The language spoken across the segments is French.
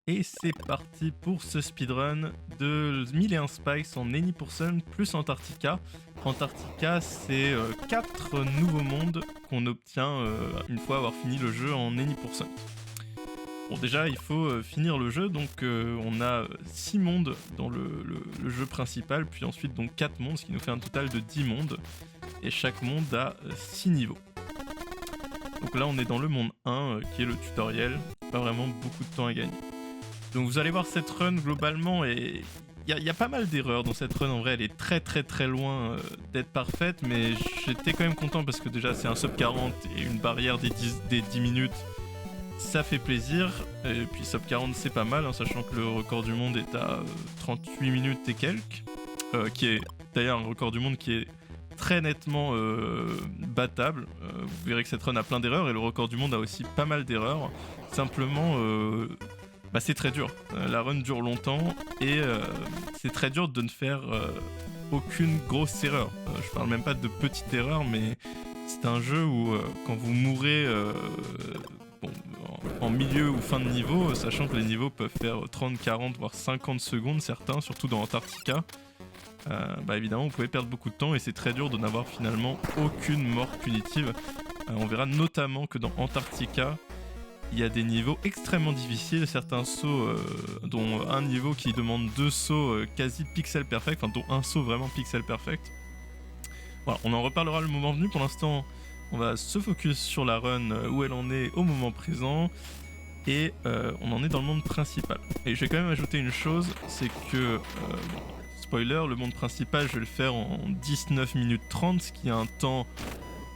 Et c'est parti pour ce speedrun de 1001 Spikes en Any% plus Antarctica. Antarctica, c'est 4 nouveaux mondes qu'on obtient une fois avoir fini le jeu en Any%. Bon, déjà, il faut finir le jeu, donc on a 6 mondes dans le jeu principal, puis ensuite donc 4 mondes, ce qui nous fait un total de 10 mondes. Et chaque monde a 6 niveaux. Donc là, on est dans le monde 1, qui est le tutoriel. Pas vraiment beaucoup de temps à gagner. Donc vous allez voir cette run globalement, et il y a pas mal d'erreurs dans cette run. En vrai, elle est très loin d'être parfaite, mais j'étais quand même content parce que déjà c'est un sub 40 et une barrière des 10 minutes, ça fait plaisir. Et puis sub 40 c'est pas mal, hein, sachant que le record du monde est à 38 minutes et quelques, qui est d'ailleurs un record du monde qui est très nettement battable. Vous verrez que cette run a plein d'erreurs et le record du monde a aussi pas mal d'erreurs. Simplement, c'est très dur. La run dure longtemps et c'est très dur de ne faire aucune grosse erreur. Je parle même pas de petites erreurs, mais c'est un jeu où quand vous mourrez en milieu ou fin de niveau, sachant que les niveaux peuvent faire 30, 40, voire 50 secondes, certains, surtout dans Antarctica, évidemment vous pouvez perdre beaucoup de temps et c'est très dur de n'avoir finalement aucune mort punitive. On verra notamment que dans Antarctica, il y a des niveaux extrêmement difficiles, certains sauts, dont un niveau qui demande 2 sauts quasi pixel perfect, enfin dont un saut vraiment pixel perfect. Voilà, on en reparlera le moment venu. Pour l'instant, on va se focus sur la run où elle en est au moment présent. Et on en est dans le monde principal. Et je vais quand même ajouter une chose, c'est que, spoiler, le monde principal, je vais le faire en 19 minutes 30, ce qui est un temps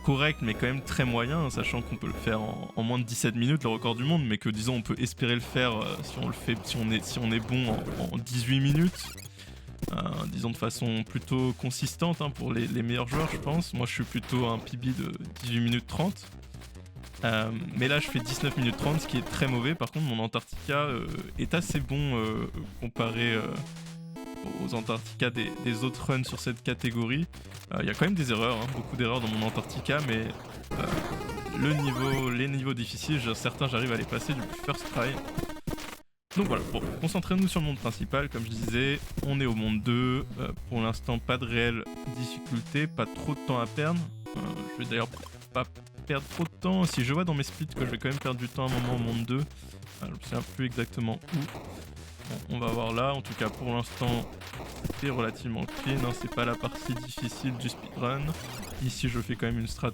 correct mais quand même très moyen, sachant qu'on peut le faire en moins de 17 minutes, le record du monde, mais que disons on peut espérer le faire si on est bon en 18 minutes, disons de façon plutôt consistante, hein, pour les meilleurs joueurs je pense. Moi je suis plutôt un PB de 18 minutes 30. Mais là je fais 19 minutes 30, ce qui est très mauvais. Par contre mon Antarctica est assez bon comparé aux Antarctica des autres runs sur cette catégorie. Il y a quand même des erreurs, hein, beaucoup d'erreurs dans mon Antarctica, mais les niveaux difficiles, certains j'arrive à les passer du first try. Donc voilà, bon, concentrez-nous sur le monde principal, comme je disais, on est au monde 2, pour l'instant pas de réelle difficulté, pas trop de temps à perdre. Je vais d'ailleurs pas perdre trop de temps, si je vois dans mes splits que je vais quand même perdre du temps à un moment au monde 2, je ne sais plus exactement où. Bon, on va voir là, en tout cas pour l'instant c'est relativement clean, hein, c'est pas la partie difficile du speedrun. Ici je fais quand même une strat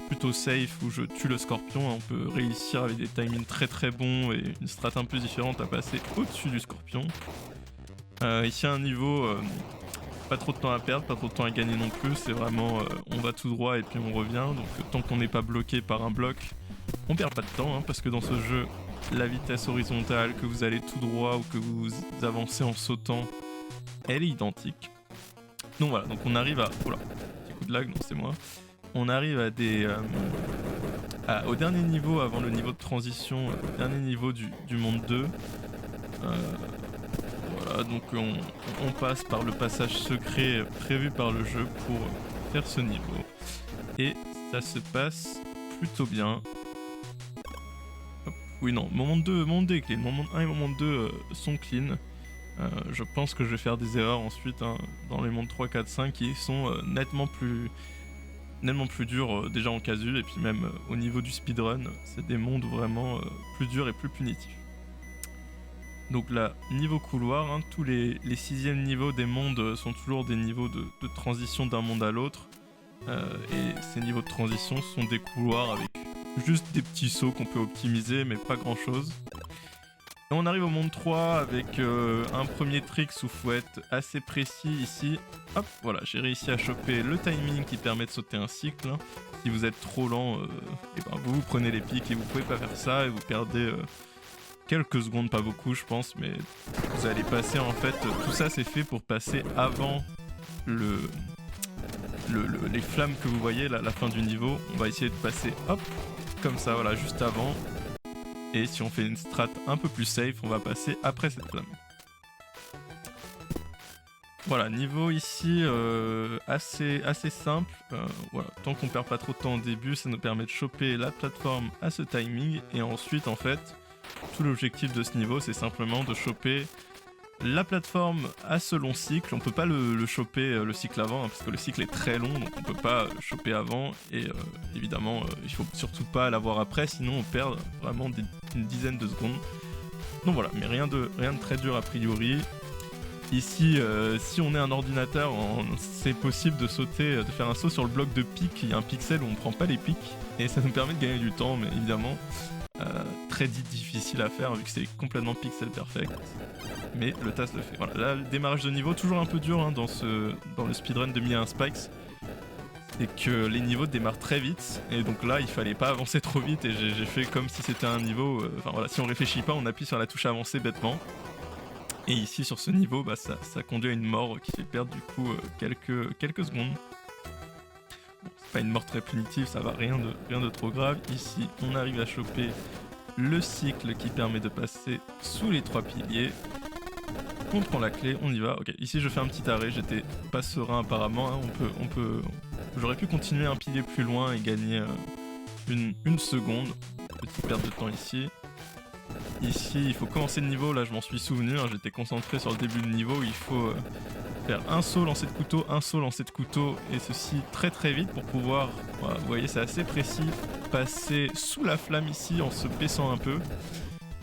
plutôt safe où je tue le scorpion, hein, on peut réussir avec des timings très bons et une strat un peu différente à passer au-dessus du scorpion. Ici un niveau, pas trop de temps à perdre, pas trop de temps à gagner non plus, c'est vraiment on va tout droit et puis on revient, donc tant qu'on n'est pas bloqué par un bloc, on perd pas de temps, hein, parce que dans ce jeu, la vitesse horizontale, que vous allez tout droit ou que vous avancez en sautant, elle est identique. Donc voilà, donc on arrive à... Oula, petit coup de lag, non c'est moi. On arrive à au dernier niveau, avant le niveau de transition, dernier niveau du monde 2. Voilà, donc on passe par le passage secret prévu par le jeu pour faire ce niveau. Et ça se passe plutôt bien. Oui, non, mon monde 2 est clean. Mon monde 1 et mon monde 2 sont clean. Je pense que je vais faire des erreurs ensuite, hein, dans les mondes 3, 4, 5 qui sont nettement plus durs déjà en casu, et puis même au niveau du speedrun, c'est des mondes vraiment plus durs et plus punitifs. Donc là, niveau couloir, hein, tous les 6e niveaux des mondes sont toujours des niveaux de transition d'un monde à l'autre. Et ces niveaux de transition sont des couloirs avec juste des petits sauts qu'on peut optimiser, mais pas grand chose. Et on arrive au monde 3 avec un premier trick sous fouette assez précis ici. Hop, voilà, j'ai réussi à choper le timing qui permet de sauter un cycle, hein. Si vous êtes trop lent, vous prenez les pics et vous pouvez pas faire ça et vous perdez quelques secondes, pas beaucoup je pense, mais vous allez passer en fait, tout ça c'est fait pour passer avant les flammes que vous voyez là, la fin du niveau. On va essayer de passer, hop, comme ça, voilà, juste avant. Et si on fait une strat un peu plus safe, on va passer après cette flamme. Voilà, niveau ici assez simple. Voilà, tant qu'on perd pas trop de temps au début, ça nous permet de choper la plateforme à ce timing. Et ensuite, en fait, tout l'objectif de ce niveau, c'est simplement de choper la plateforme à ce long cycle. On peut pas le choper le cycle avant, hein, parce que le cycle est très long, donc on peut pas choper avant. Et évidemment, il faut surtout pas l'avoir après, sinon on perd vraiment une dizaine de secondes. Donc voilà, mais rien de très dur a priori. Ici, si on est un ordinateur, c'est possible de sauter, de faire un saut sur le bloc de pic. Il y a un pixel où on prend pas les pics, et ça nous permet de gagner du temps, mais évidemment, très difficile à faire vu que c'est complètement pixel perfect. Mais le TAS le fait. Voilà, là, le démarrage de niveau, toujours un peu dur hein, dans le speedrun de 1001 Spikes. C'est que les niveaux démarrent très vite, et donc là, il fallait pas avancer trop vite, et j'ai fait comme si c'était un niveau... Enfin voilà, si on réfléchit pas, on appuie sur la touche avancer bêtement. Et ici, sur ce niveau, bah, ça conduit à une mort qui fait perdre du coup quelques secondes. Bon, c'est pas une mort très punitive, ça va, rien de trop grave. Ici, on arrive à choper le cycle qui permet de passer sous les 3 piliers. On prend la clé, on y va. Ok, ici je fais un petit arrêt, j'étais pas serein apparemment. Hein. J'aurais pu continuer un pilier plus loin et gagner une seconde. Petite perte de temps ici. Ici, il faut commencer le niveau, là je m'en suis souvenu, hein. J'étais concentré sur le début de niveau. Il faut faire un saut, lancer de couteau, un saut, lancer de couteau, et ceci très vite pour pouvoir, voilà, vous voyez c'est assez précis, passer sous la flamme ici en se baissant un peu.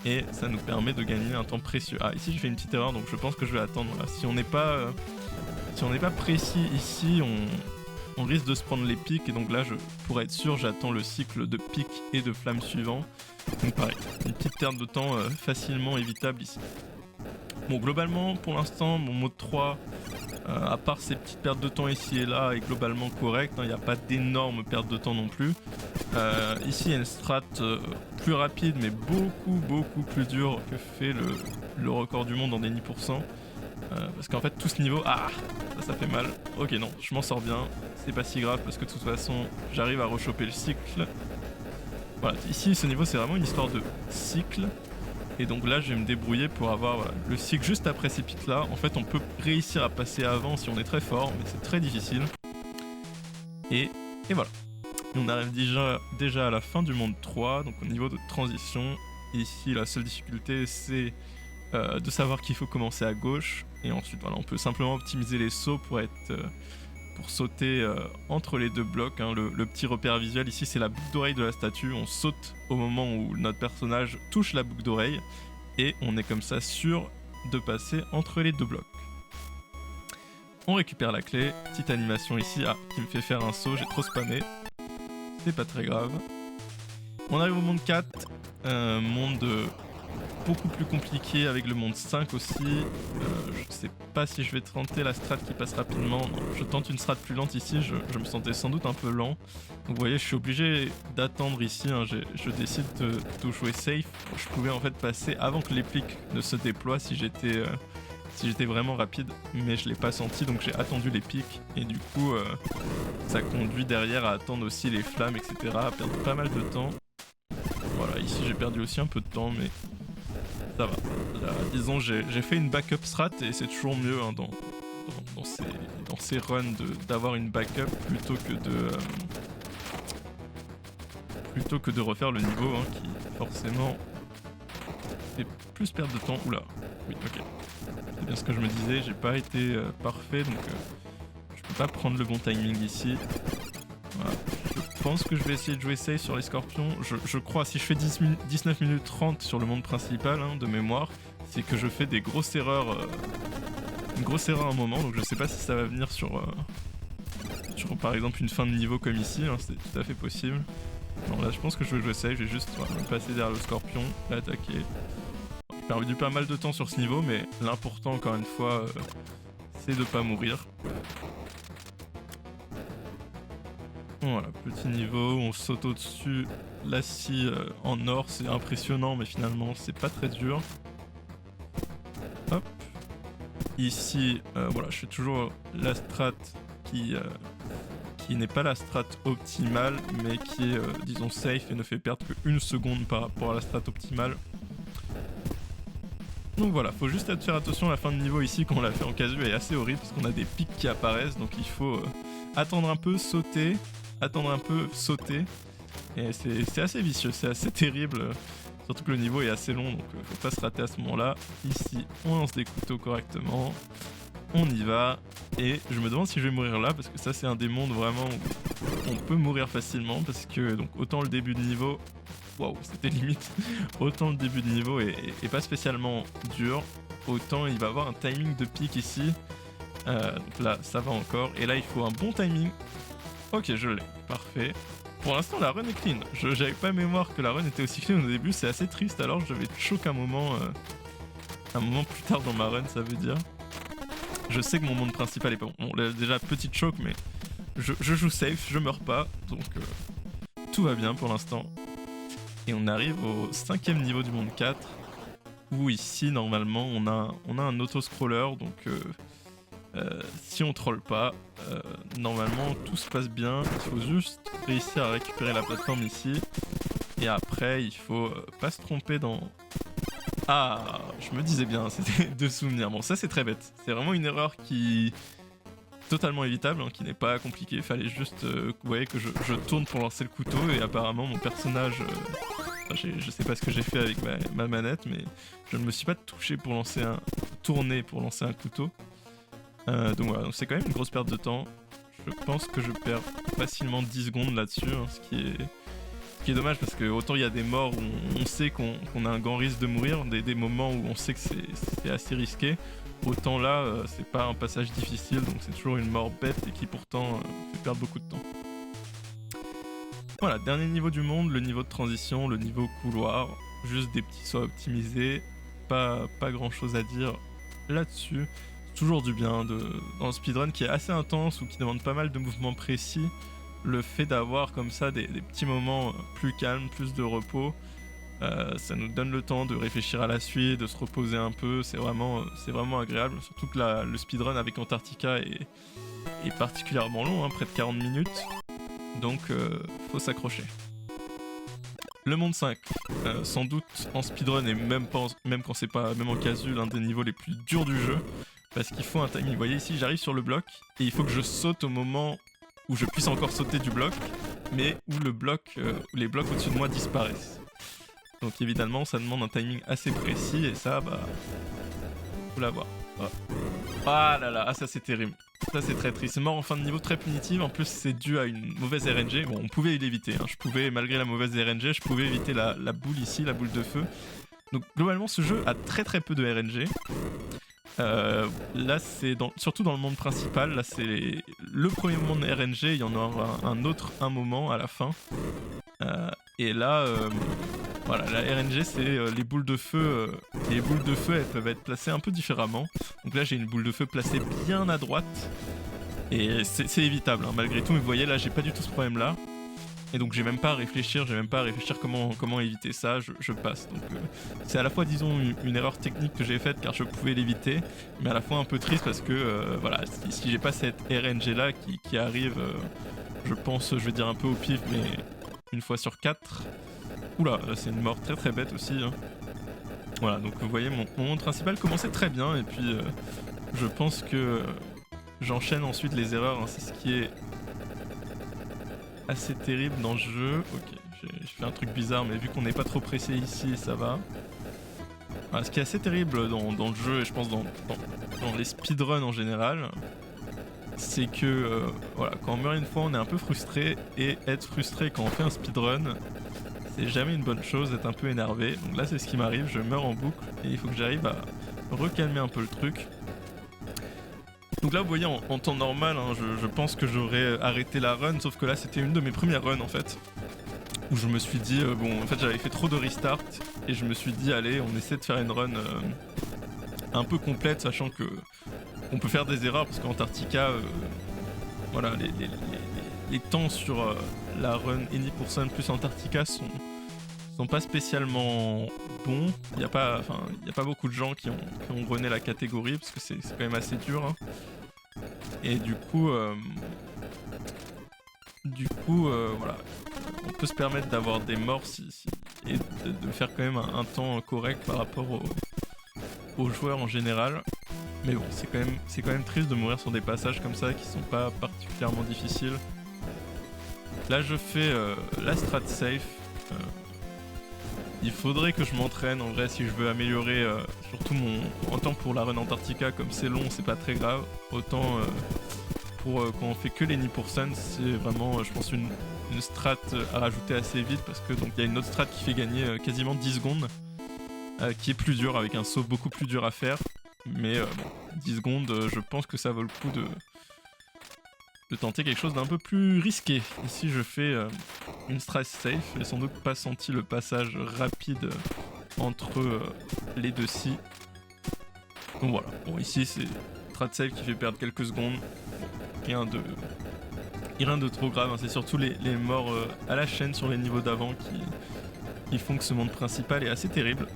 Et ça nous permet de gagner un temps précieux. Ah, ici j'ai fait une petite erreur, donc je pense que je vais attendre. Là. Si on n'est pas précis ici, on risque de se prendre les pics. Et donc là, pour être sûr, j'attends le cycle de pics et de flammes suivant. Donc pareil, une petite perte de temps facilement évitable ici. Bon, globalement, pour l'instant, mon mode 3, à part ces petites pertes de temps ici et là, est globalement correct. Il n'y a pas d'énormes pertes de temps non plus. Ici, il y a une strat plus rapide, mais beaucoup plus dure que fait le record du monde en déni %. Parce qu'en fait, tout ce niveau... Ah, ça fait mal. Ok, non, je m'en sors bien. C'est pas si grave, parce que de toute façon, j'arrive à rechoper le cycle. Voilà, ici, ce niveau, c'est vraiment une histoire de cycle. Et donc là, je vais me débrouiller pour avoir le cycle juste après ces pics-là. En fait, on peut réussir à passer avant si on est très fort, mais c'est très difficile. Et voilà. On arrive déjà à la fin du monde 3, donc au niveau de transition. Ici, la seule difficulté, c'est de savoir qu'il faut commencer à gauche. Et ensuite, voilà, on peut simplement optimiser les sauts pour sauter entre les deux blocs. Hein. Le petit repère visuel ici, c'est la boucle d'oreille de la statue. On saute au moment où notre personnage touche la boucle d'oreille. Et on est comme ça sûr de passer entre les deux blocs. On récupère la clé. Petite animation ici qui me fait faire un saut. J'ai trop spammé. C'est pas très grave. On arrive au monde 4. Monde beaucoup plus compliqué avec le monde 5 aussi. Je sais pas si je vais tenter la strat qui passe rapidement. Non, je tente une strat plus lente ici. Je me sentais sans doute un peu lent. Donc vous voyez, je suis obligé d'attendre ici. Hein. Je décide de jouer safe. Je pouvais en fait passer avant que les pics ne se déploient si j'étais vraiment rapide, mais je l'ai pas senti, donc j'ai attendu les pics, et du coup ça conduit derrière à attendre aussi les flammes, etc., à perdre pas mal de temps. Voilà, ici j'ai perdu aussi un peu de temps, mais ça va. Là, disons, j'ai fait une backup strat, et c'est toujours mieux hein, dans ces runs d'avoir une backup plutôt que de refaire le niveau, hein, qui forcément fait plus perdre de temps. Oula, oui, ok. C'est bien ce que je me disais, j'ai pas été parfait, donc je peux pas prendre le bon timing ici. Voilà. Je pense que je vais essayer de jouer safe sur les scorpions. Je crois, si je fais 19 minutes 30 sur le monde principal, hein, de mémoire, c'est que je fais des grosses erreurs. Une grosse erreur à un moment, donc je sais pas si ça va venir sur par exemple une fin de niveau comme ici, hein, c'est tout à fait possible. Non, là je pense que je vais jouer safe, je vais juste passer derrière le scorpion, l'attaquer. J'ai perdu pas mal de temps sur ce niveau, mais l'important encore une fois, c'est de pas mourir. Voilà, petit niveau, on saute au-dessus. La scie en or, c'est impressionnant, mais finalement c'est pas très dur. Hop. Ici, voilà, je fais toujours la strat qui n'est pas la strat optimale, mais qui est, disons, safe et ne fait perdre qu'une seconde par rapport à la strat optimale. Donc voilà, faut juste faire attention à la fin de niveau ici, quand on l'a fait en casu, est assez horrible parce qu'on a des pics qui apparaissent, donc il faut attendre un peu, sauter, attendre un peu, sauter. Et c'est assez vicieux, c'est assez terrible. Surtout que le niveau est assez long, donc faut pas se rater à ce moment-là. Ici, on lance des couteaux correctement. On y va. Et je me demande si je vais mourir là, parce que ça c'est un des mondes vraiment où on peut mourir facilement. Parce que donc autant le début de niveau... Waouh, c'était limite. Autant le début de niveau est pas spécialement dur, autant il va avoir un timing de pique ici. Donc là, ça va encore. Et là, il faut un bon timing. Ok, je l'ai. Parfait. Pour l'instant, la run est clean. J'avais pas mémoire que la run était aussi clean au début. C'est assez triste. Alors, je vais choke un moment plus tard dans ma run, ça veut dire. Je sais que mon monde principal est pas bon. Bon, là, déjà, petite choke, mais je joue safe, je meurs pas. Donc, tout va bien pour l'instant. Et on arrive au 5ème niveau du monde 4. Où ici, normalement, on a un auto-scroller. Donc, si on troll pas, normalement tout se passe bien. Il faut juste réussir à récupérer la plateforme ici. Et après, il faut pas se tromper dans... Ah, je me disais bien, c'était 2 souvenirs. Bon, ça c'est très bête. C'est vraiment une erreur qui... totalement évitable, hein, qui n'est pas compliquée. Fallait juste, vous voyez, que je tourne pour lancer le couteau. Et apparemment, mon personnage... je sais pas ce que j'ai fait avec ma manette, mais je ne me suis pas touché pour lancer tourner pour lancer un couteau. Donc voilà, donc c'est quand même une grosse perte de temps. Je pense que je perds facilement 10 secondes là-dessus, hein, ce qui est dommage parce que autant il y a des morts où on sait qu'on a un grand risque de mourir, des moments où on sait que c'est assez risqué, autant là c'est pas un passage difficile, donc c'est toujours une mort bête et qui pourtant fait perdre beaucoup de temps. Voilà, dernier niveau du monde, le niveau de transition, le niveau couloir, juste des petits sauts optimisés, pas grand chose à dire là-dessus. Toujours du bien dans le speedrun qui est assez intense ou qui demande pas mal de mouvements précis. Le fait d'avoir comme ça des petits moments plus calmes, plus de repos, ça nous donne le temps de réfléchir à la suite, de se reposer un peu, c'est vraiment agréable. Surtout que le speedrun avec Antarctica est particulièrement long, hein, près de 40 minutes, donc faut s'accrocher. Le monde 5, sans doute en speedrun et même quand c'est pas, même en casu, l'un des niveaux les plus durs du jeu. Parce qu'il faut un timing. Vous voyez ici, j'arrive sur le bloc et il faut que je saute au moment où je puisse encore sauter du bloc, mais où les blocs au-dessus de moi disparaissent. Donc évidemment, ça demande un timing assez précis et ça, bah, faut l'avoir. Voilà. Ah là là, ça c'est terrible. Ça c'est très triste. C'est mort en fin de niveau, très punitive. En plus, c'est dû à une mauvaise RNG. Bon, on pouvait l'éviter. Hein. Je pouvais, malgré la mauvaise RNG, je pouvais éviter la boule ici, la boule de feu. Donc globalement, ce jeu a très peu de RNG. Là c'est surtout dans le monde principal, là c'est le premier moment de RNG, il y en aura un moment à la fin. Et là, voilà, la RNG c'est les boules de feu. Les boules de feu elles peuvent être placées un peu différemment. Donc là j'ai une boule de feu placée bien à droite. Et c'est évitable hein, malgré tout, mais vous voyez là j'ai pas du tout ce problème là. Et donc j'ai même pas à réfléchir, comment éviter ça, je passe. Donc c'est à la fois disons une erreur technique que j'ai faite car je pouvais l'éviter, mais à la fois un peu triste parce que voilà, si j'ai pas cette RNG là qui arrive, je pense, je vais dire un peu au pif, mais une fois sur 4. Oula, c'est une mort très bête aussi. Hein. Voilà, donc vous voyez mon monde principal commençait très bien et puis je pense que j'enchaîne ensuite les erreurs, hein, c'est ce qui est assez terrible dans le jeu. Ok, j'ai fait un truc bizarre, mais vu qu'on n'est pas trop pressé ici, ça va. Voilà, ce qui est assez terrible dans le jeu, et je pense dans les speedruns en général, c'est que voilà, quand on meurt une fois, on est un peu frustré, et être frustré quand on fait un speedrun, c'est jamais une bonne chose, d'être un peu énervé. Donc là, c'est ce qui m'arrive, je meurs en boucle, et il faut que j'arrive à recalmer un peu le truc. Donc là vous voyez en temps normal, hein, je pense que j'aurais arrêté la run, sauf que là c'était une de mes premières runs en fait. Où je me suis dit, bon en fait j'avais fait trop de restart et je me suis dit allez on essaie de faire une run un peu complète, sachant que on peut faire des erreurs parce qu'Antarctica, voilà, les temps sur la run Any% plus Antarctica sont pas spécialement bons. Il n'y a pas beaucoup de gens qui ont runné la catégorie parce que c'est quand même assez dur. Hein. Et du coup, voilà, on peut se permettre d'avoir des morts et de faire quand même un temps correct par rapport aux joueurs en général. Mais bon, c'est quand même triste de mourir sur des passages comme ça qui sont pas particulièrement difficiles. Là, je fais la strat safe. Il faudrait que je m'entraîne en vrai si je veux améliorer surtout mon... Autant pour la run Antarctica, comme c'est long, c'est pas très grave. Autant pour quand on fait que les Nipursun, c'est vraiment, je pense, une strat à rajouter assez vite parce que donc il y a une autre strat qui fait gagner quasiment 10 secondes, qui est plus dur, avec un saut beaucoup plus dur à faire. Mais bon, 10 secondes, je pense que ça vaut le coup de tenter quelque chose d'un peu plus risqué. Ici je fais une strat safe, j'ai sans doute pas senti le passage rapide entre les deux si. Donc voilà, bon ici c'est strat safe qui fait perdre quelques secondes, rien de trop grave, hein. C'est surtout les morts à la chaîne sur les niveaux d'avant qui font que ce monde principal est assez terrible.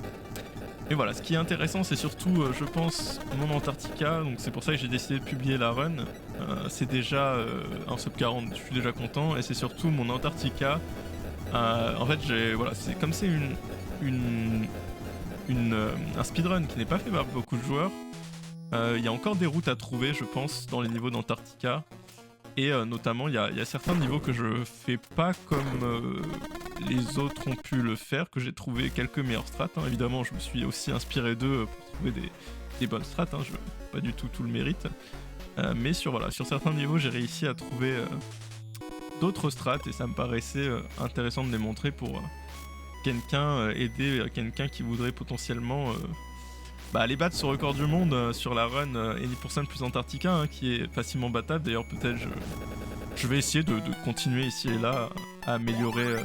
Et voilà, ce qui est intéressant, c'est surtout, je pense, mon Antarctica, donc c'est pour ça que j'ai décidé de publier la run. C'est déjà un sub 40, je suis déjà content, et c'est surtout mon Antarctica. En fait, voilà, c'est comme c'est un speedrun qui n'est pas fait par beaucoup de joueurs. Il y a encore des routes à trouver, je pense, dans les niveaux d'Antarctica. Et notamment, il y a certains niveaux que je fais pas comme les autres ont pu le faire, que j'ai trouvé quelques meilleures strats. Hein. Évidemment, je me suis aussi inspiré d'eux pour trouver des bonnes strats. Hein. Je pas du tout le mérite. Mais sur certains niveaux, j'ai réussi à trouver d'autres strats et ça me paraissait intéressant de les montrer pour aider quelqu'un qui voudrait potentiellement aller battre ce record du monde sur la run Any% plus Antarctica, hein, qui est facilement battable. D'ailleurs, peut-être je vais essayer de continuer ici et là à améliorer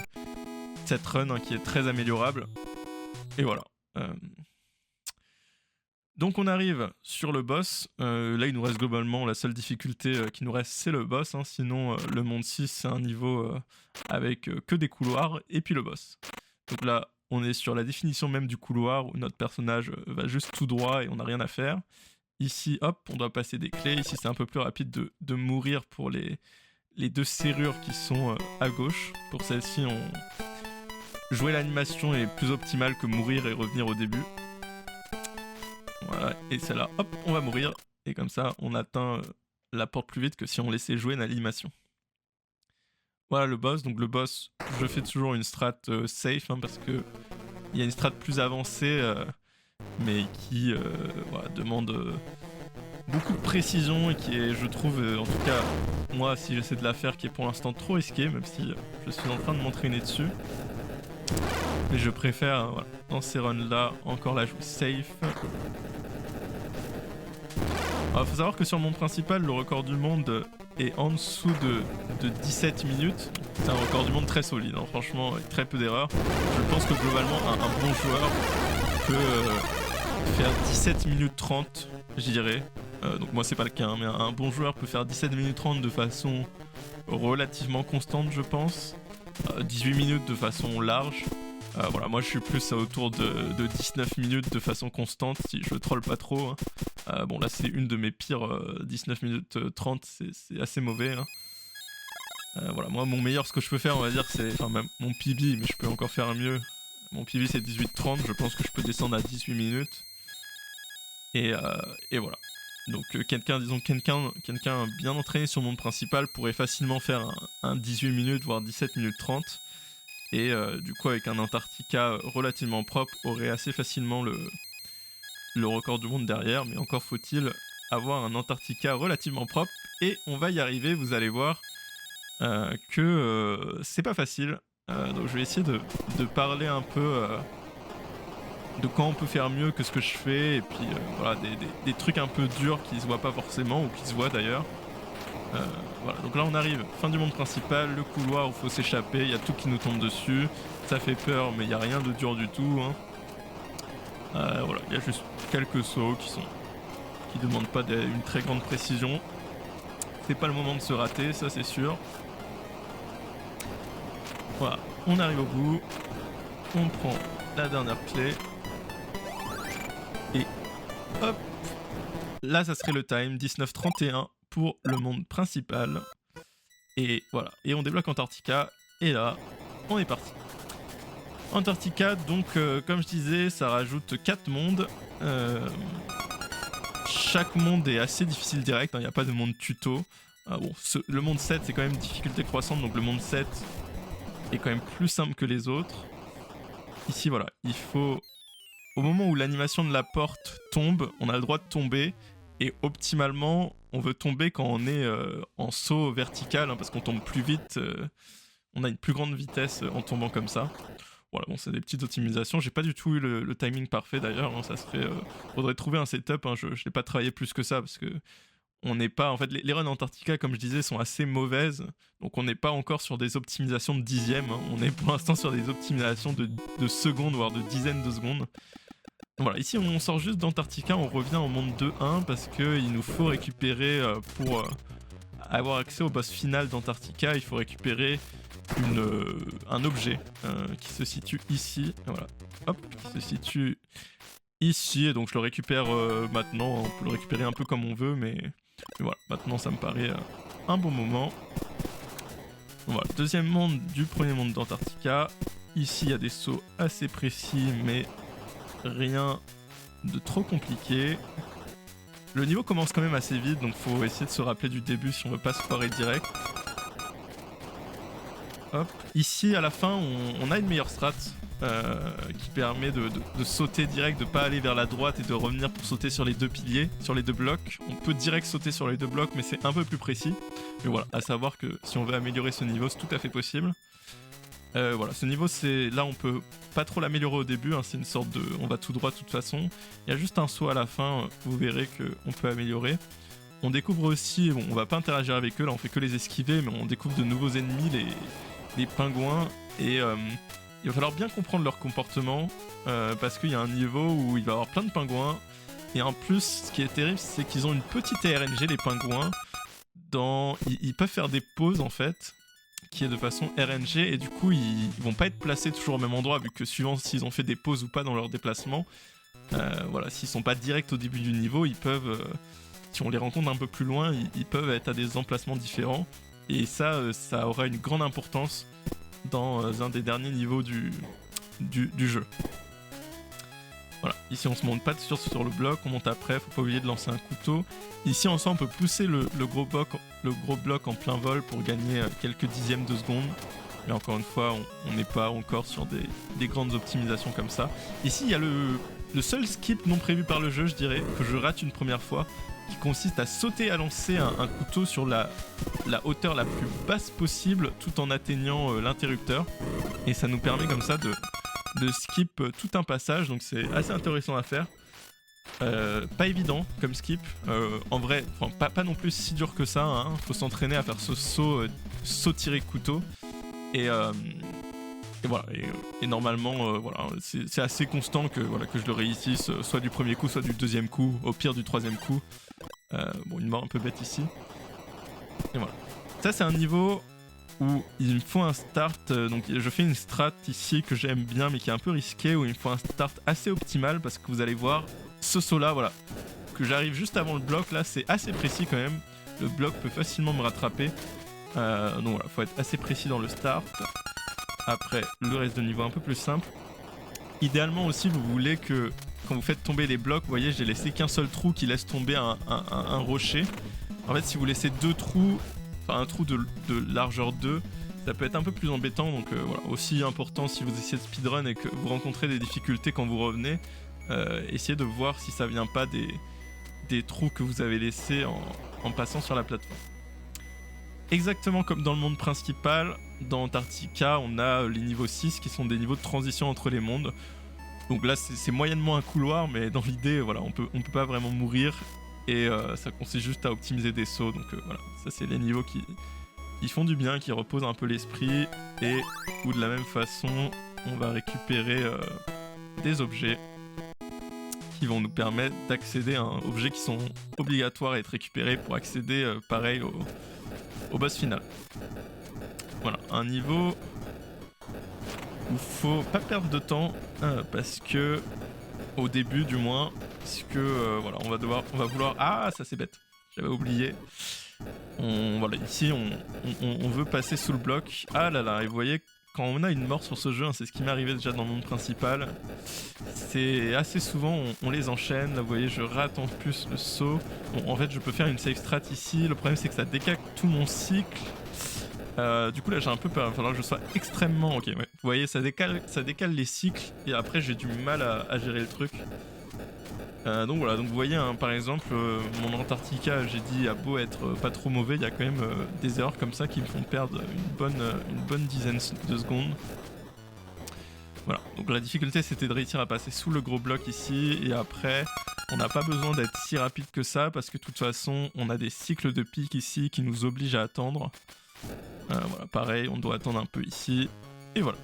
cette run qui est très améliorable. Et voilà. Donc on arrive sur le boss. Là, il nous reste globalement la seule difficulté qui nous reste, c'est le boss. Hein. Sinon, le monde 6, c'est un niveau avec que des couloirs et puis le boss. Donc là, on est sur la définition même du couloir où notre personnage va juste tout droit et on n'a rien à faire. Ici, hop, on doit passer des clés. Ici, c'est un peu plus rapide de mourir pour les deux serrures qui sont à gauche. Pour celle-ci, jouer l'animation est plus optimale que mourir et revenir au début. Voilà, et celle-là, hop, on va mourir. Et comme ça, on atteint la porte plus vite que si on laissait jouer l'animation. Voilà le boss. Donc le boss, je fais toujours une strat safe, hein, parce que il y a une strat plus avancée, mais qui demande beaucoup de précision et qui est, je trouve, en tout cas, moi, si j'essaie de la faire, qui est pour l'instant trop risquée, même si je suis en train de m'entraîner dessus. Mais je préfère, dans ces runs-là, encore la jouer safe. Alors, faut savoir que sur le monde principal, le record du monde est en dessous de 17 minutes. C'est un record du monde très solide, hein, franchement, avec très peu d'erreurs. Je pense que globalement, un bon joueur peut faire 17 minutes 30, je dirais. Donc moi, c'est pas le cas, hein, mais un bon joueur peut faire 17 minutes 30 de façon relativement constante, je pense. 18 minutes de façon large. Voilà, moi je suis plus autour de 19 minutes de façon constante si je troll pas trop. Hein. Bon, là c'est une de mes pires 19 minutes 30, c'est assez mauvais. Hein. Voilà, moi mon meilleur, ce que je peux faire, on va dire, c'est. Enfin, même mon PB, mais je peux encore faire mieux. Mon PB c'est 18-30, je pense que je peux descendre à 18 minutes. Et voilà. Donc quelqu'un bien entraîné sur le monde principal pourrait facilement faire un 18 minutes, voire 17 minutes 30. Et du coup, avec un Antarctica relativement propre, aurait assez facilement le record du monde derrière. Mais encore faut-il avoir un Antarctica relativement propre. Et on va y arriver, vous allez voir que c'est pas facile. Donc je vais essayer de parler un peu de quand on peut faire mieux que ce que je fais. Et puis voilà, des trucs un peu durs qui se voient pas forcément, ou qui se voient d'ailleurs. Voilà, donc là on arrive, fin du monde principal, le couloir où il faut s'échapper, il y a tout qui nous tombe dessus, ça fait peur mais il n'y a rien de dur du tout. Hein. Voilà, il y a juste quelques sauts qui demandent pas une très grande précision. C'est pas le moment de se rater, ça c'est sûr. Voilà, on arrive au bout, on prend la dernière clé, et hop, là ça serait le time, 19-31. Pour le monde principal. Et voilà, et on débloque Antarctica, et là, on est parti. Antarctica, donc comme je disais, ça rajoute 4 mondes. Chaque monde est assez difficile direct, il n'y a pas de monde tuto. Bon, le monde 7 c'est quand même difficulté croissante, donc le monde 7 est quand même plus simple que les autres. ici voilà, il faut... Au moment où l'animation de la porte tombe, on a le droit de tomber. Et optimalement, on veut tomber quand on est en saut vertical, hein, parce qu'on tombe plus vite, on a une plus grande vitesse en tombant comme ça. Voilà, bon, c'est des petites optimisations. J'ai pas du tout eu le timing parfait d'ailleurs. Hein, ça serait, faudrait trouver un setup. Hein, je l'ai pas travaillé plus que ça parce que on n'est pas. En fait, les runs Antarctica, comme je disais, sont assez mauvaises. Donc on n'est pas encore sur des optimisations de dixièmes. Hein, on est pour l'instant sur des optimisations de secondes, voire de dizaines de secondes. Voilà, ici on sort juste d'Antarctica, on revient au monde 2.1 parce qu'il nous faut récupérer, pour avoir accès au boss final d'Antarctica, il faut récupérer un objet qui se situe ici, voilà, hop, qui se situe ici, et donc je le récupère maintenant, on peut le récupérer un peu comme on veut, mais voilà, maintenant ça me paraît un bon moment. Voilà, deuxième monde du premier monde d'Antarctica, ici il y a des sauts assez précis, mais rien de trop compliqué. Le niveau commence quand même assez vite, donc faut essayer de se rappeler du début si on veut pas se foirer direct. Hop. Ici à la fin on a une meilleure strat qui permet de sauter direct, de pas aller vers la droite et de revenir pour sauter sur les deux piliers, sur les deux blocs. On peut direct sauter sur les deux blocs mais c'est un peu plus précis. Mais voilà, à savoir que si on veut améliorer ce niveau c'est tout à fait possible. Voilà, ce niveau, c'est là on peut pas trop l'améliorer au début, hein, c'est une sorte de... on va tout droit de toute façon. Il y a juste un saut à la fin, vous verrez qu'on peut améliorer. On découvre aussi, bon on va pas interagir avec eux, là on fait que les esquiver, mais on découvre de nouveaux ennemis, les pingouins, et il va falloir bien comprendre leur comportement, parce qu'il y a un niveau où il va y avoir plein de pingouins, et en plus ce qui est terrible c'est qu'ils ont une petite RNG les pingouins, ils peuvent faire des pauses en fait, qui est de façon RNG, et du coup ils vont pas être placés toujours au même endroit vu que suivant s'ils ont fait des pauses ou pas dans leur déplacement, voilà, s'ils sont pas direct au début du niveau, ils peuvent, si on les rencontre un peu plus loin, ils peuvent être à des emplacements différents, et ça aura une grande importance dans un des derniers niveaux du jeu. Voilà, ici on se monte pas sur le bloc, on monte après, faut pas oublier de lancer un couteau. Ici en soi on peut pousser le gros bloc en plein vol pour gagner quelques dixièmes de seconde. Mais encore une fois, on n'est pas encore sur des grandes optimisations comme ça. Ici il y a le seul skip non prévu par le jeu, je dirais, que je rate une première fois, qui consiste à sauter à lancer un couteau sur la hauteur la plus basse possible tout en atteignant l'interrupteur. Et ça nous permet comme ça de skip tout un passage, donc c'est assez intéressant à faire. Pas évident comme skip, en vrai, pas non plus si dur que ça, hein. Faut s'entraîner à faire ce saut tiré couteau, et voilà, et normalement voilà, c'est assez constant que je le réussisse, soit du premier coup, soit du deuxième coup, au pire du troisième coup. Bon, une mort un peu bête ici, et voilà. Ça c'est un niveau où il me faut un start, donc je fais une strat ici que j'aime bien mais qui est un peu risquée, où il me faut un start assez optimal, parce que vous allez voir ce saut là, voilà, que j'arrive juste avant le bloc, là c'est assez précis quand même, le bloc peut facilement me rattraper, donc voilà, faut être assez précis dans le start. Après le reste de niveau un peu plus simple, idéalement aussi vous voulez que quand vous faites tomber les blocs, vous voyez j'ai laissé qu'un seul trou qui laisse tomber un rocher. En fait si vous laissez deux trous, un trou de largeur 2, ça peut être un peu plus embêtant, donc voilà, aussi important si vous essayez de speedrun et que vous rencontrez des difficultés quand vous revenez, essayez de voir si ça vient pas des trous que vous avez laissés en passant sur la plateforme. Exactement comme dans le monde principal, dans Antarctica, on a les niveaux 6 qui sont des niveaux de transition entre les mondes. Donc là c'est moyennement un couloir, mais dans l'idée voilà, on peut pas vraiment mourir. Et ça consiste juste à optimiser des sauts, donc voilà, ça c'est les niveaux qui font du bien, qui reposent un peu l'esprit, et où de la même façon, on va récupérer des objets qui vont nous permettre d'accéder à un objet qui sont obligatoires à être récupérés pour accéder pareil au boss final. Voilà, un niveau où faut pas perdre de temps, parce que au début du moins, parce que voilà, on va vouloir... Ah, ça c'est bête, j'avais oublié. Voilà, ici on veut passer sous le bloc. Ah là là, et vous voyez, quand on a une mort sur ce jeu, hein, c'est ce qui m'est arrivé déjà dans le monde principal, c'est assez souvent on les enchaîne. Là vous voyez, je rate en plus le saut. Bon, en fait je peux faire une safe strat ici, le problème c'est que ça décale tout mon cycle. Du coup là j'ai un peu peur, il va falloir que je sois extrêmement... Ok, ouais, Vous voyez, ça décale les cycles et après j'ai du mal à gérer le truc. Donc voilà, donc vous voyez, hein, par exemple, mon Antarctica, j'ai dit, a beau être pas trop mauvais, il y a quand même des erreurs comme ça qui me font perdre une bonne dizaine de secondes. Voilà, donc la difficulté c'était de réussir à passer sous le gros bloc ici, et après on n'a pas besoin d'être si rapide que ça parce que de toute façon on a des cycles de pique ici qui nous obligent à attendre. Voilà, pareil, on doit attendre un peu ici, et voilà.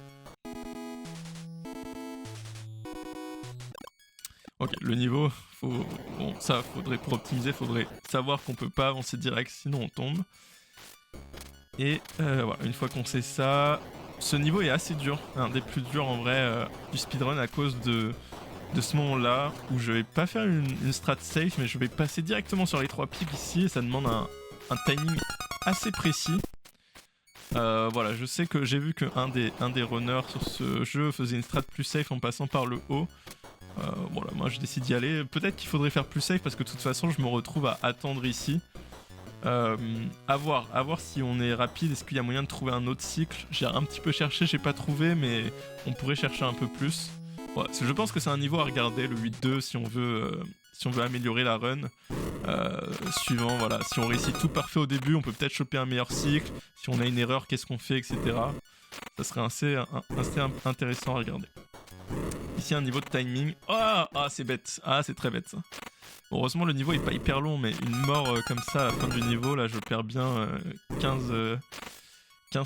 Ok, le niveau, bon ça faudrait, pour optimiser, faudrait savoir qu'on peut pas avancer direct sinon on tombe. Et voilà, une fois qu'on sait ça, ce niveau est assez dur, un des plus durs en vrai du speedrun à cause de ce moment-là où je vais pas faire une strat safe, mais je vais passer directement sur les 3 pics ici et ça demande un timing assez précis. Voilà, je sais que j'ai vu qu'un des runners sur ce jeu faisait une strat plus safe en passant par le haut. Voilà, moi je décide d'y aller. Peut-être qu'il faudrait faire plus safe parce que de toute façon je me retrouve à attendre ici. À voir si on est rapide, est-ce qu'il y a moyen de trouver un autre cycle. J'ai un petit peu cherché, j'ai pas trouvé, mais on pourrait chercher un peu plus. Voilà, je pense que c'est un niveau à regarder, le 8-2, si on veut améliorer la run. Suivant, voilà, si on réussit tout parfait au début, on peut peut-être choper un meilleur cycle. Si on a une erreur, qu'est-ce qu'on fait, etc. Ça serait assez intéressant à regarder. Ici un niveau de timing. Ah, c'est bête. Ah, c'est très bête ça. Heureusement le niveau est pas hyper long, mais une mort comme ça à la fin du niveau, là je perds bien 15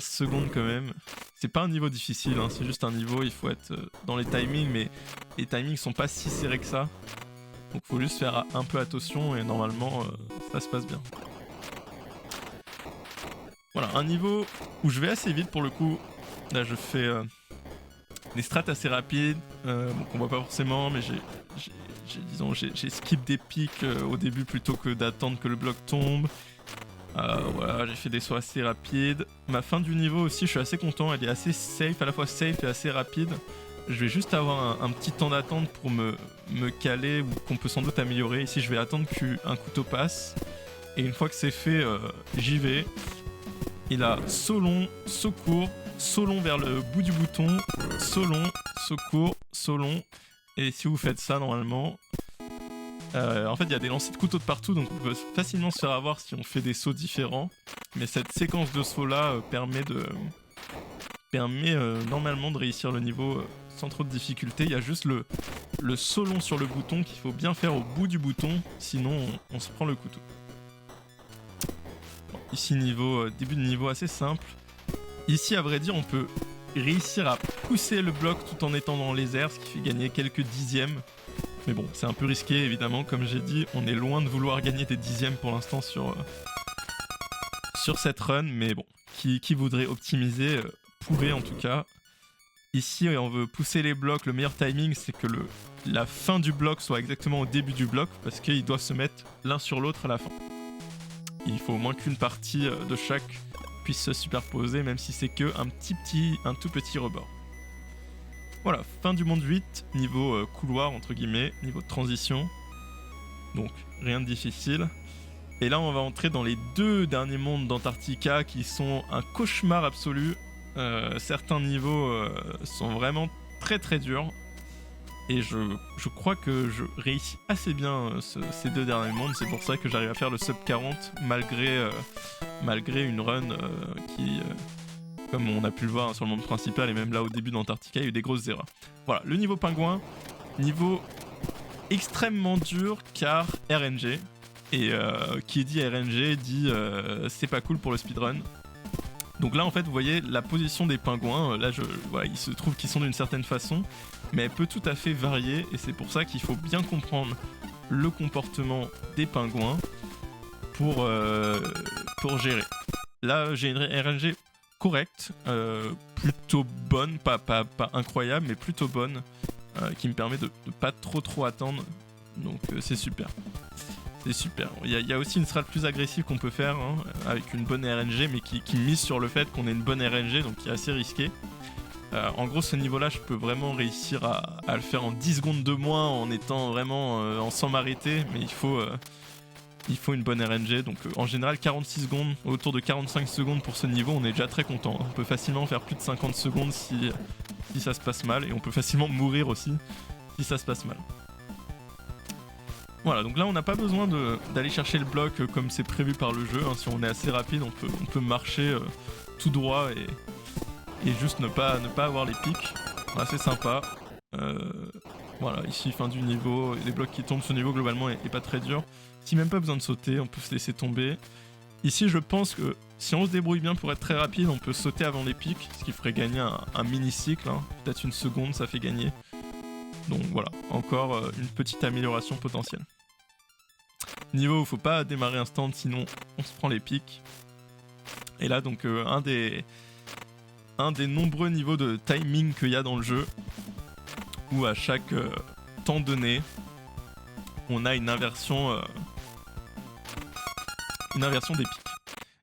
secondes quand même. C'est pas un niveau difficile, hein, c'est juste un niveau, il faut être dans les timings, mais les timings sont pas si serrés que ça. Donc faut juste faire un peu attention et normalement ça se passe bien. Voilà, un niveau où je vais assez vite pour le coup. Là je fais des strats assez rapides, qu'on voit pas forcément, mais j'ai skip des pics au début plutôt que d'attendre que le bloc tombe. Voilà, j'ai fait des sauts assez rapides. Ma fin du niveau aussi, je suis assez content, elle est assez safe, à la fois safe et assez rapide. Je vais juste avoir un petit temps d'attente pour me caler, ou qu'on peut sans doute améliorer. Ici, je vais attendre qu'un couteau passe. Et une fois que c'est fait, j'y vais. Et là, saut long, saut court, saut long vers le bout du bouton, saut long, saut court, saut long. Et si vous faites ça, normalement... en fait, il y a des lancers de couteaux de partout, donc on peut facilement se faire avoir si on fait des sauts différents. Mais cette séquence de sauts-là permet normalement de réussir le niveau sans trop de difficulté. Il y a juste le saut long sur le bouton qu'il faut bien faire au bout du bouton, sinon on se prend le couteau. Bon, ici, début de niveau assez simple. Ici, à vrai dire, on peut réussir à pousser le bloc tout en étant dans les airs, ce qui fait gagner quelques dixièmes. Mais bon, c'est un peu risqué évidemment, comme j'ai dit, on est loin de vouloir gagner des dixièmes pour l'instant sur cette run, mais bon, qui voudrait optimiser pourrait en tout cas. Ici, on veut pousser les blocs, le meilleur timing c'est que la fin du bloc soit exactement au début du bloc, parce qu'ils doivent se mettre l'un sur l'autre à la fin. Il faut au moins qu'une partie de chaque puisse se superposer, même si c'est que un tout petit rebord. Voilà, fin du monde 8, niveau couloir entre guillemets, niveau de transition. Donc rien de difficile. Et là on va entrer dans les 2 derniers mondes d'Antarctica qui sont un cauchemar absolu. Certains niveaux sont vraiment très très durs. Et je crois que je réussis assez bien ces 2 derniers mondes. C'est pour ça que j'arrive à faire le sub 40 malgré une run qui... comme on a pu le voir sur le monde principal et même là au début d'Antarctica, il y a eu des grosses erreurs. Voilà, le niveau pingouin, niveau extrêmement dur car RNG. Et qui dit RNG dit c'est pas cool pour le speedrun. Donc là en fait vous voyez la position des pingouins, là voilà, il se trouve qu'ils sont d'une certaine façon, mais elle peut tout à fait varier et c'est pour ça qu'il faut bien comprendre le comportement des pingouins pour gérer. Là j'ai une RNG correcte, plutôt bonne, pas incroyable mais plutôt bonne, qui me permet de pas trop attendre, donc c'est super. C'est super. Il y a aussi une strat plus agressive qu'on peut faire hein, avec une bonne RNG, mais qui mise sur le fait qu'on ait une bonne RNG, donc qui est assez risqué. En gros, ce niveau-là, je peux vraiment réussir à le faire en 10 secondes de moins en étant vraiment en sans m'arrêter, mais il faut il faut une bonne RNG. Donc en général 46 secondes, autour de 45 secondes pour ce niveau, on est déjà très content. On peut facilement faire plus de 50 secondes si ça se passe mal, et on peut facilement mourir aussi si ça se passe mal. Voilà, donc là on n'a pas besoin d'aller chercher le bloc comme c'est prévu par le jeu, hein. Si on est assez rapide, on peut marcher tout droit et juste ne pas avoir les pics. Voilà, c'est sympa. Voilà, ici fin du niveau, les blocs qui tombent, ce niveau globalement est pas très dur. Si même pas besoin de sauter, on peut se laisser tomber. Ici je pense que si on se débrouille bien pour être très rapide, on peut sauter avant les pics, ce qui ferait gagner un mini cycle, hein. Peut-être une seconde ça fait gagner. Donc voilà, encore une petite amélioration potentielle. Niveau où faut pas démarrer instant, sinon on se prend les pics. Et là donc un des nombreux niveaux de timing qu'il y a dans le jeu, où à chaque temps donné, on a une inversion des pics.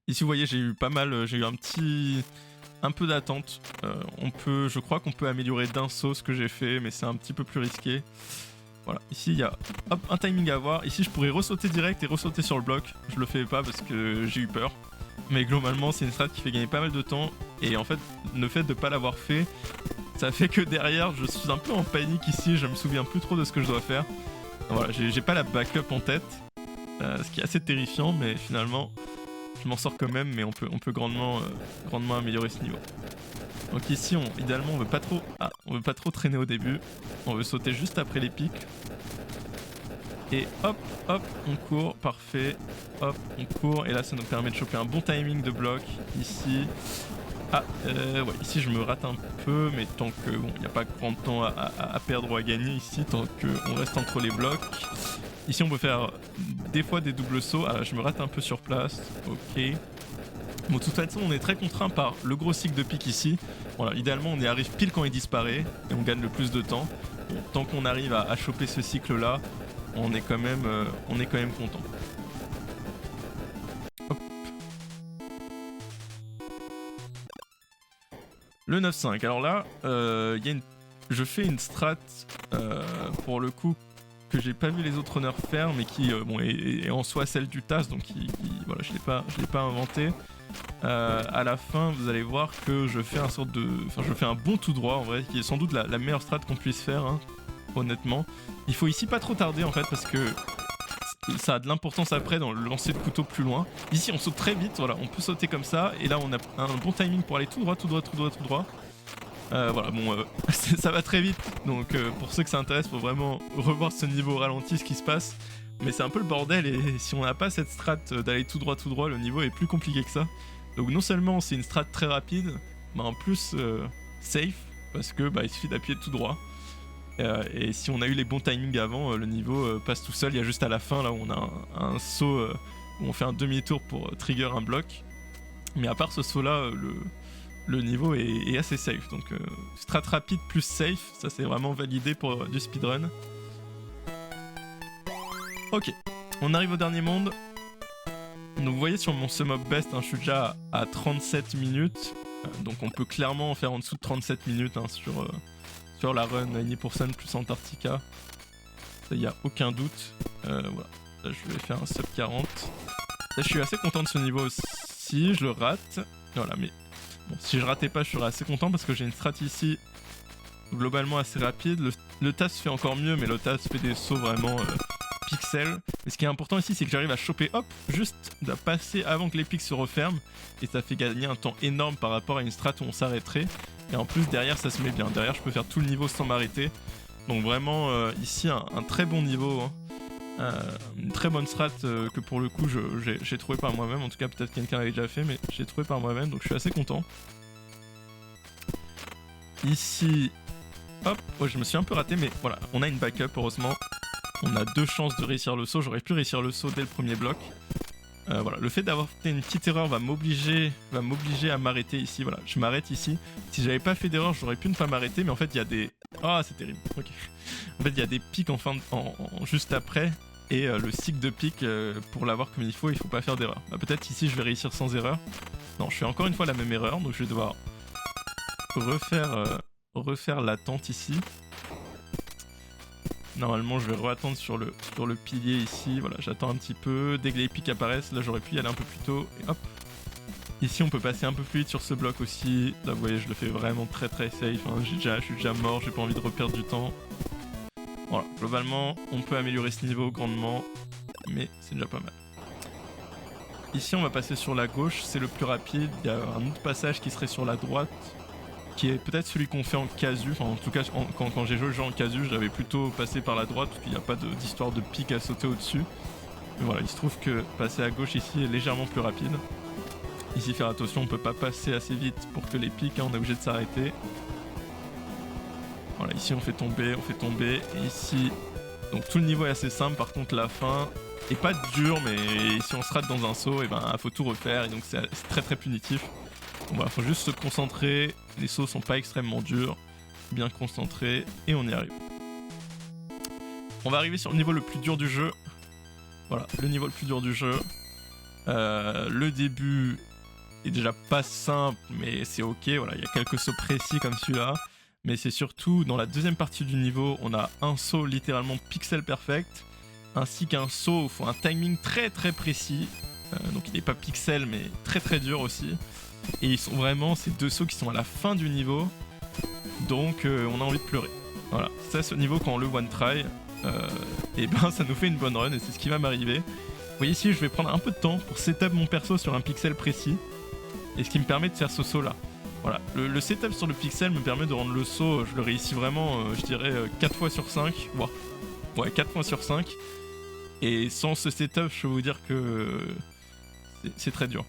Ici vous voyez j'ai eu pas mal, j'ai eu un peu d'attente. Je crois qu'on peut améliorer d'un saut ce que j'ai fait, mais c'est un petit peu plus risqué. Voilà, ici il y a hop, un timing à avoir. Ici je pourrais ressauter direct et ressauter sur le bloc. Je le fais pas parce que j'ai eu peur. Mais globalement c'est une strat qui fait gagner pas mal de temps. Et en fait le fait de pas l'avoir fait, ça fait que derrière je suis un peu en panique ici. Je me souviens plus trop de ce que je dois faire. Voilà, j'ai pas la backup en tête. Ce qui est assez terrifiant, mais finalement je m'en sors quand même. Mais on peut grandement améliorer ce niveau. Donc ici, idéalement, on veut pas trop traîner au début. On veut sauter juste après les pics. Et hop, hop, on court, parfait. Hop, on court. Et là, ça nous permet de choper un bon timing de bloc. Ici. Ah, ouais, ici je me rate un peu, mais tant que, bon, il n'y a pas grand temps à perdre ou à gagner ici, tant qu'on reste entre les blocs. Ici, on peut faire des fois des doubles sauts. Ah, je me rate un peu sur place. Ok. Bon, de toute façon, on est très contraint par le gros cycle de pique ici. Voilà, idéalement, on y arrive pile quand il disparaît et on gagne le plus de temps. Bon, tant qu'on arrive à choper ce cycle-là, on est quand même content. Hop. Le 9-5. Alors là, je fais une strat pour le coup que j'ai pas vu les autres runners faire, mais qui bon, est en soi celle du TAS, donc voilà, je l'ai pas inventé. À la fin, vous allez voir que je fais je fais un bon tout droit en vrai, qui est sans doute la meilleure strat qu'on puisse faire, hein, honnêtement. Il faut ici pas trop tarder en fait, parce que ça a de l'importance après dans le lancer de couteau plus loin. Ici, on saute très vite, voilà, on peut sauter comme ça, et là on a un bon timing pour aller tout droit, tout droit, tout droit, tout droit. Voilà, bon, ça va très vite, donc pour ceux que ça intéresse, faut vraiment revoir ce niveau au ralenti, ce qui se passe. Mais c'est un peu le bordel, et si on n'a pas cette strat d'aller tout droit, le niveau est plus compliqué que ça. Donc non seulement c'est une strat très rapide, mais en plus safe, parce que il suffit d'appuyer tout droit. Et si on a eu les bons timings avant, le niveau passe tout seul. Il y a juste à la fin là où on a un saut où on fait un demi-tour pour trigger un bloc. Mais à part ce saut là, le niveau est assez safe. Donc strat rapide plus safe, ça c'est vraiment validé pour du speedrun. Ok, on arrive au dernier monde. Donc vous voyez sur mon sum up best, hein, je suis déjà à 37 minutes. Donc on peut clairement en faire en dessous de 37 minutes, hein, sur la run 90% plus Antarctica. Ça y a aucun doute. Voilà, là je vais faire un sub 40. Là je suis assez content de ce niveau aussi, je le rate. Voilà, mais bon, si je ratais pas je serais assez content parce que j'ai une strat ici globalement assez rapide. Le TAS fait encore mieux, mais le TAS fait des sauts vraiment pixels. Mais ce qui est important ici, c'est que j'arrive à choper, hop, juste de passer avant que les pics se referment. Et ça fait gagner un temps énorme par rapport à une strat où on s'arrêterait. Et en plus, derrière, ça se met bien. Derrière, je peux faire tout le niveau sans m'arrêter. Donc vraiment, ici, un très bon niveau. Hein. Une très bonne strat que pour le coup, j'ai trouvé par moi-même. En tout cas, peut-être quelqu'un l'avait déjà fait, mais j'ai trouvé par moi-même. Donc je suis assez content. Ici, hop, oh, je me suis un peu raté, mais voilà, on a une backup, heureusement. On a 2 chances de réussir le saut. J'aurais pu réussir le saut dès le premier bloc. Voilà, le fait d'avoir fait une petite erreur va m'obliger à m'arrêter ici. Voilà, je m'arrête ici. Si j'avais pas fait d'erreur, j'aurais pu ne pas m'arrêter, mais en fait, il y a des... Ah, c'est terrible. Ok. En fait, il y a des pics juste après, et le cycle de pics, pour l'avoir comme il faut pas faire d'erreur. Peut-être ici, je vais réussir sans erreur. Non, je fais encore une fois la même erreur, donc je vais devoir refaire l'attente ici. Normalement, je vais re-attendre sur le pilier ici. Voilà, j'attends un petit peu. Dès que les pics apparaissent, là, j'aurais pu y aller un peu plus tôt. Et hop. Ici, on peut passer un peu plus vite sur ce bloc aussi. Là, vous voyez, je le fais vraiment très très safe. Hein. Je suis déjà mort, j'ai pas envie de reperdre du temps. Voilà, globalement, on peut améliorer ce niveau grandement. Mais c'est déjà pas mal. Ici, on va passer sur la gauche. C'est le plus rapide. Il y a un autre passage qui serait sur la droite, qui est peut-être celui qu'on fait en casu. Enfin, en tout cas, quand j'ai joué le jeu en casu, j'avais plutôt passé par la droite parce qu'il n'y a pas d'histoire de pic à sauter au-dessus. Mais voilà, il se trouve que passer à gauche ici est légèrement plus rapide. Ici, faire attention, on peut pas passer assez vite pour que les pics, hein, on est obligé de s'arrêter. Voilà, ici on fait tomber, et ici... Donc tout le niveau est assez simple, par contre la fin est pas dure, mais si on se rate dans un saut, et ben faut tout refaire, et donc c'est très très punitif. Donc voilà, faut juste se concentrer, les sauts sont pas extrêmement durs, bien concentré, et on y arrive. On va arriver sur le niveau le plus dur du jeu. Voilà, le niveau le plus dur du jeu. Le début est déjà pas simple, mais c'est ok, voilà, il y a quelques sauts précis comme celui-là. Mais c'est surtout dans la deuxième partie du niveau, on a un saut littéralement pixel perfect, ainsi qu'un saut où il faut un timing très très précis. Donc il n'est pas pixel, mais très très dur aussi. Et ils sont vraiment ces deux sauts qui sont à la fin du niveau, donc on a envie de pleurer. Voilà, ça ce niveau quand on le one try, et ben ça nous fait une bonne run, et c'est ce qui va m'arriver. Vous voyez ici, je vais prendre un peu de temps pour setup mon perso sur un pixel précis, et ce qui me permet de faire ce saut là. Voilà, le setup sur le pixel me permet de rendre le saut, je le réussis vraiment, je dirais 4 fois sur 5, voire ouais, 4 fois sur 5. Et sans ce setup, je peux vous dire que c'est très dur.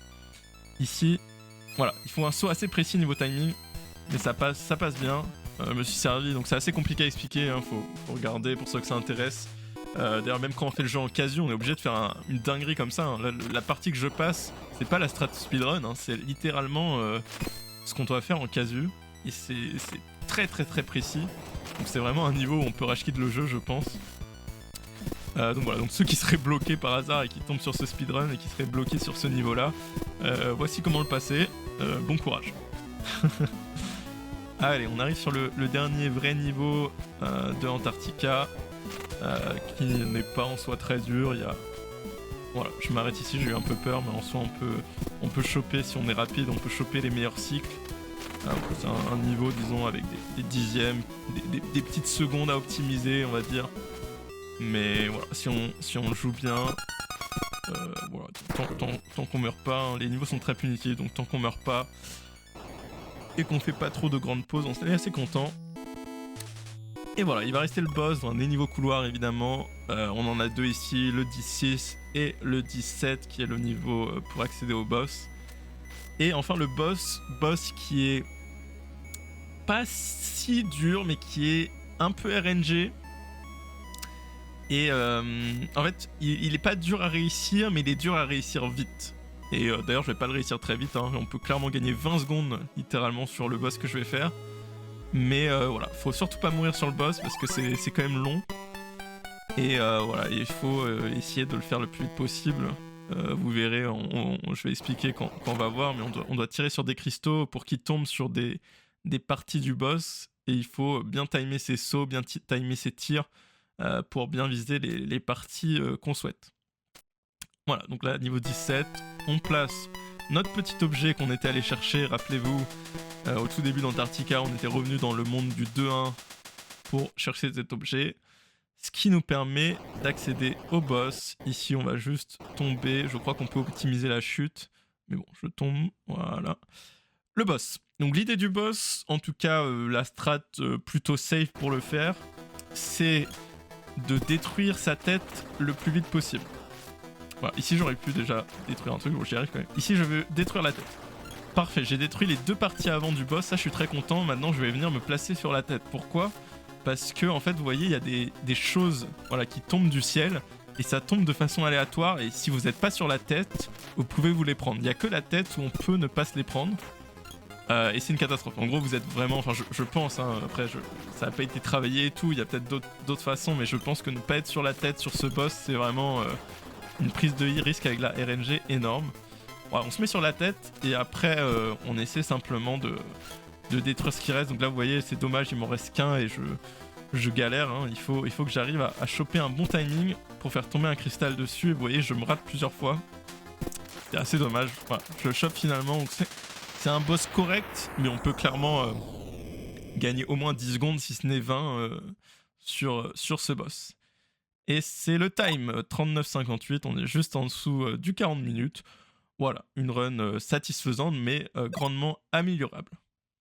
Ici, voilà, il faut un saut assez précis niveau timing, mais ça passe bien. Je me suis servi, donc c'est assez compliqué à expliquer, hein, faut regarder pour ceux que ça intéresse. D'ailleurs, même quand on fait le jeu en casu, on est obligé de faire une dinguerie comme ça. Hein. La partie que je passe, c'est pas la strat speedrun, hein, c'est littéralement ce qu'on doit faire en casu. Et c'est très très très précis. Donc c'est vraiment un niveau où on peut rage quit le jeu, je pense. Donc voilà, donc ceux qui seraient bloqués par hasard et qui tombent sur ce speedrun et qui seraient bloqués sur ce niveau-là, voici comment le passer. Bon courage. Allez, on arrive sur le dernier vrai niveau de Antarctica, qui n'est pas en soi très dur. Il y a... Voilà, je m'arrête ici, j'ai eu un peu peur, mais en soi on peut choper, si on est rapide, on peut choper les meilleurs cycles. C'est un niveau, disons, avec des dixièmes, des petites secondes à optimiser, on va dire. Mais voilà, si on le joue bien, voilà, tant qu'on meurt pas, hein, les niveaux sont très punitifs, donc tant qu'on meurt pas et qu'on fait pas trop de grandes pauses, on est assez content. Et voilà, il va rester le boss dans des niveaux couloirs évidemment. On en a deux ici, le 16 et le 17 qui est le niveau pour accéder au boss. Et enfin le boss qui est pas si dur mais qui est un peu RNG. Et en fait, il est pas dur à réussir, mais il est dur à réussir vite. Et d'ailleurs, je vais pas le réussir très vite, hein. On peut clairement gagner 20 secondes, littéralement, sur le boss que je vais faire. Mais voilà, faut surtout pas mourir sur le boss, parce que c'est quand même long. Et voilà, il faut essayer de le faire le plus vite possible. Vous verrez, je vais expliquer quand on va voir, mais on doit tirer sur des cristaux pour qu'ils tombent sur des parties du boss. Et il faut bien timer ses sauts, bien timer ses tirs, pour bien viser les parties qu'on souhaite. Voilà, donc là, niveau 17, on place notre petit objet qu'on était allé chercher. Rappelez-vous, au tout début d'Antarctica, on était revenu dans le monde du 2-1 pour chercher cet objet. Ce qui nous permet d'accéder au boss. Ici, on va juste tomber. Je crois qu'on peut optimiser la chute. Mais bon, je tombe. Voilà. Le boss. Donc l'idée du boss, en tout cas la strat plutôt safe pour le faire, c'est de détruire sa tête le plus vite possible. Voilà, ici j'aurais pu déjà détruire un truc, bon j'y arrive quand même. Ici je veux détruire la tête. Parfait, j'ai détruit les deux parties avant du boss, ça je suis très content. Maintenant je vais venir me placer sur la tête. Pourquoi ? Parce que en fait vous voyez il y a des choses, voilà, qui tombent du ciel. Et ça tombe de façon aléatoire, et si vous n'êtes pas sur la tête, vous pouvez vous les prendre. Il n'y a que la tête où on peut ne pas se les prendre. Et c'est une catastrophe. En gros, vous êtes vraiment... Enfin, je pense, hein, après, ça n'a pas été travaillé et tout, il y a peut-être d'autres façons, mais je pense que ne pas être sur la tête sur ce boss, c'est vraiment une prise de risque avec la RNG énorme. Voilà, on se met sur la tête, et après, on essaie simplement de détruire ce qui reste. Donc là, vous voyez, c'est dommage, il m'en reste qu'un, et je galère, hein. Il faut que j'arrive à choper un bon timing pour faire tomber un cristal dessus. Et vous voyez, je me rate plusieurs fois. C'est assez dommage. Voilà, je le chope finalement. Donc c'est un boss correct, mais on peut clairement gagner au moins 10 secondes, si ce n'est 20, sur ce boss. Et c'est le time, 39,58, on est juste en dessous du 40 minutes. Voilà, une run satisfaisante, mais grandement améliorable.